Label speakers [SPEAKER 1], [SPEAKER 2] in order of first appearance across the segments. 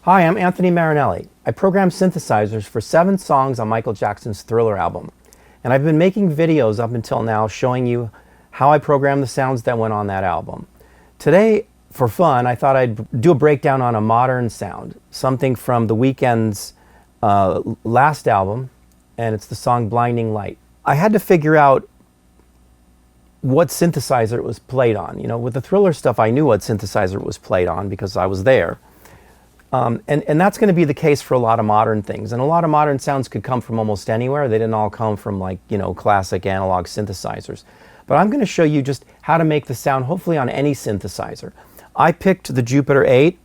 [SPEAKER 1] Hi, I'm Anthony Marinelli. I program synthesizers for 7 songs on Michael Jackson's Thriller album. And I've been making videos up until now showing you how I program the sounds that went on that album. Today, for fun, I thought I'd do a breakdown on a modern sound, something from the Weeknd's last album, and it's the song Blinding Light. I had to figure out what synthesizer it was played on. You know, with the Thriller stuff, I knew what synthesizer it was played on because I was there. And that's going to be the case for a lot of modern things. And a lot of modern sounds could come from almost anywhere. They didn't all come from, like, you know, classic analog synthesizers. But I'm going to show you just how to make the sound, hopefully on any synthesizer. I picked the Jupiter 8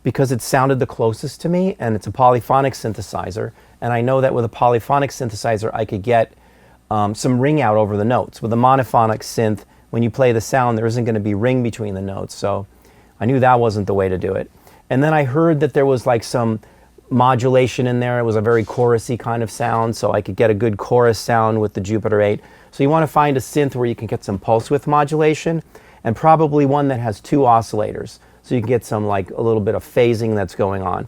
[SPEAKER 1] because it sounded the closest to me, and it's a polyphonic synthesizer. And I know that with a polyphonic synthesizer, I could get some ring out over the notes. With a monophonic synth, when you play the sound, there isn't going to be ring between the notes. So I knew that wasn't the way to do it. And then I heard that there was like some modulation in there. It was a very chorusy kind of sound, so I could get a good chorus sound with the Jupiter 8. So you want to find a synth where you can get some pulse width modulation, and probably one that has 2 oscillators, so you can get some, like, a little bit of phasing that's going on.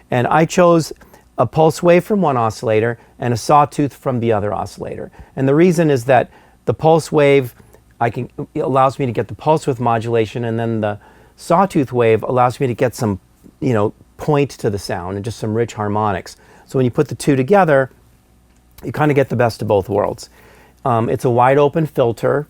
[SPEAKER 1] And I chose a pulse wave from one oscillator and a sawtooth from the other oscillator. And the reason is that the pulse wave it allows me to get the pulse width modulation, and then the sawtooth wave allows me to get some, you know, point to the sound and just some rich harmonics. So when you put the two together, you kind of get the best of both worlds. It's a wide open filter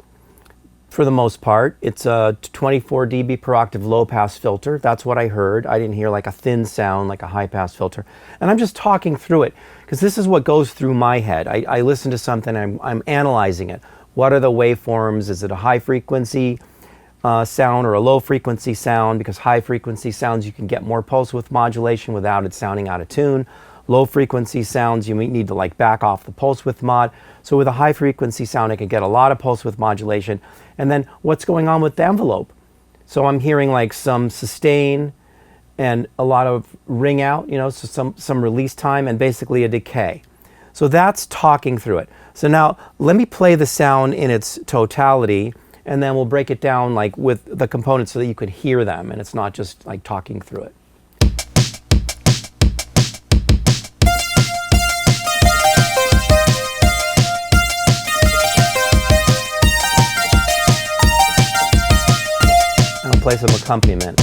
[SPEAKER 1] for the most part. It's a 24 dB per octave low pass filter. That's what I heard. I didn't hear like a thin sound like a high pass filter. And I'm just talking through it because this is what goes through my head. I listen to something, I'm analyzing it. What are the waveforms? Is it a high frequency sound or a low frequency sound? Because high frequency sounds, you can get more pulse width modulation without it sounding out of tune. Low frequency sounds, you may need to like back off the pulse width mod. So with a high frequency sound, I can get a lot of pulse width modulation. And then what's going on with the envelope? So I'm hearing like some sustain and a lot of ring out, you know, so some release time and basically a decay. So that's talking through it. So now let me play the sound in its totality, and then we'll break it down like with the components so that you could hear them and it's not just like talking through it. I'll play some accompaniment.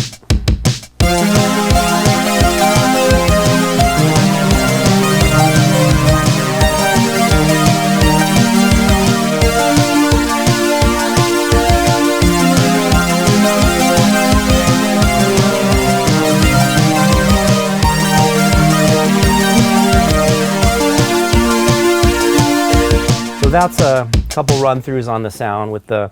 [SPEAKER 1] That's a couple run-throughs on the sound with the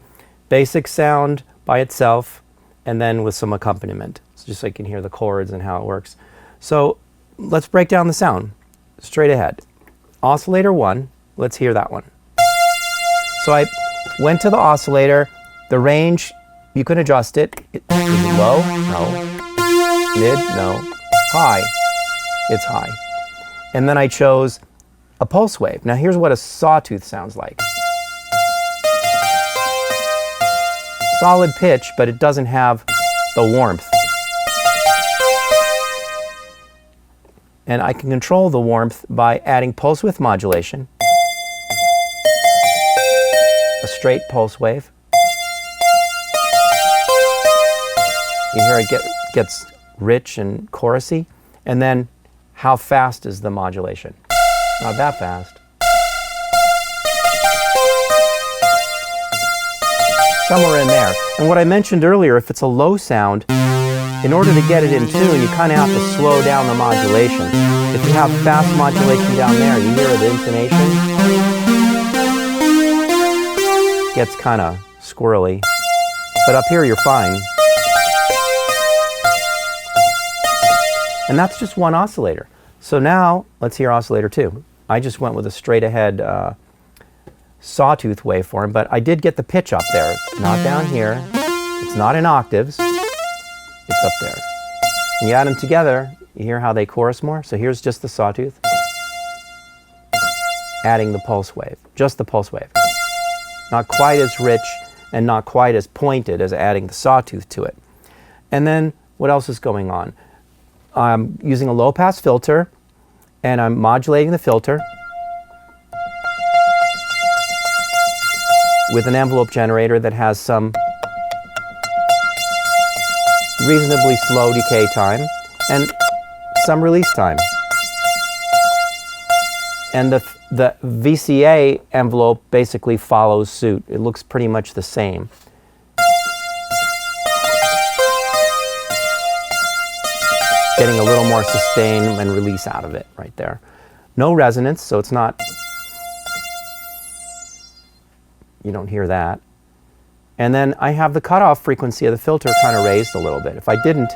[SPEAKER 1] basic sound by itself and then with some accompaniment, so just so you can hear the chords and how it works. So let's break down the sound straight ahead. Oscillator 1, let's hear that one. So I went to the oscillator. The range, you can adjust it. Is it low? No. Mid? No. High? It's high. And then I chose a pulse wave. Now here's what a sawtooth sounds like. Solid pitch, but it doesn't have the warmth. And I can control the warmth by adding pulse width modulation, a straight pulse wave. You hear it gets rich and chorusy, and then how fast is the modulation? Not that fast. Somewhere in there. And what I mentioned earlier, if it's a low sound, in order to get it in tune, you kind of have to slow down the modulation. If you have fast modulation down there, you hear the intonation gets kind of squirrely. But up here, you're fine. And that's just one oscillator. So now, let's hear oscillator 2. I just went with a straight ahead sawtooth waveform, but I did get the pitch up there. It's not down here. It's not in octaves. It's up there. And you add them together, you hear how they chorus more? So here's just the sawtooth. Adding the pulse wave. Just the pulse wave. Not quite as rich and not quite as pointed as adding the sawtooth to it. And then what else is going on? I'm using a low-pass filter, and I'm modulating the filter with an envelope generator that has some reasonably slow decay time and some release time. And the VCA envelope basically follows suit. It looks pretty much the same. Getting a little more sustain and release out of it right there. No resonance, so it's not, you don't hear that. And then I have the cutoff frequency of the filter kind of raised a little bit. If I didn't,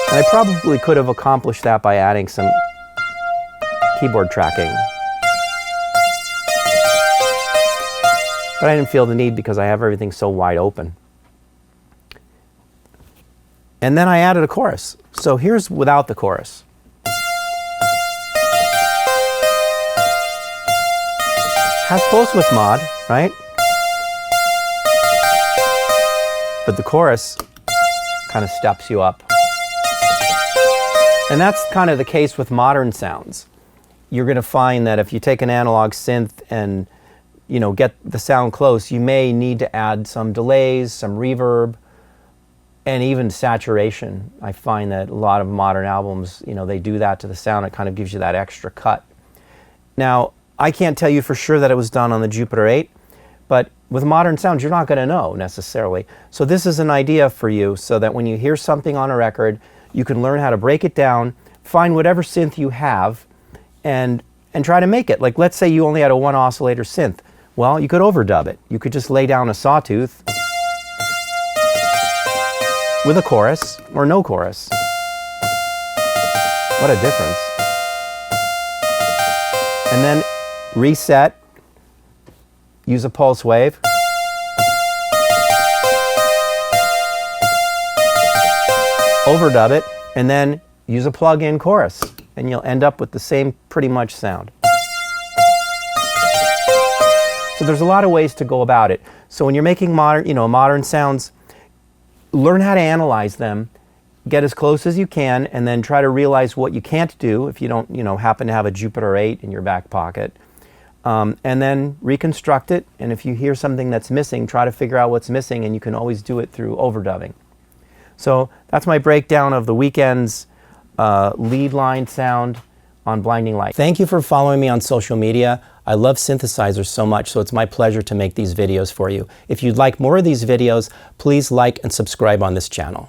[SPEAKER 1] and I probably could have accomplished that by adding some keyboard tracking. But I didn't feel the need because I have everything so wide open. And then I added a chorus. So here's without the chorus. Has both with mod, right? But the chorus kind of steps you up. And that's kind of the case with modern sounds. You're going to find that if you take an analog synth and, you know, get the sound close, you may need to add some delays, some reverb, and even saturation. I find that a lot of modern albums, you know, they do that to the sound. It kind of gives you that extra cut. Now, I can't tell you for sure that it was done on the Jupiter 8, but with modern sounds, you're not going to know necessarily. So this is an idea for you so that when you hear something on a record, you can learn how to break it down, find whatever synth you have, and try to make it. Like, let's say you only had a one oscillator synth. Well, you could overdub it. You could just lay down a sawtooth with a chorus or no chorus. What a difference. And then reset, use a pulse wave. Overdub it, and then use a plug-in chorus, and you'll end up with the same pretty much sound. So there's a lot of ways to go about it. So when you're making modern sounds, learn how to analyze them, get as close as you can, and then try to realize what you can't do if you don't, happen to have a Jupiter 8 in your back pocket. And then reconstruct it, and if you hear something that's missing, try to figure out what's missing, and you can always do it through overdubbing. So that's my breakdown of the Weeknd's lead line sound on Blinding Light. Thank you for following me on social media. I love synthesizers so much, so it's my pleasure to make these videos for you. If you'd like more of these videos, please like and subscribe on this channel.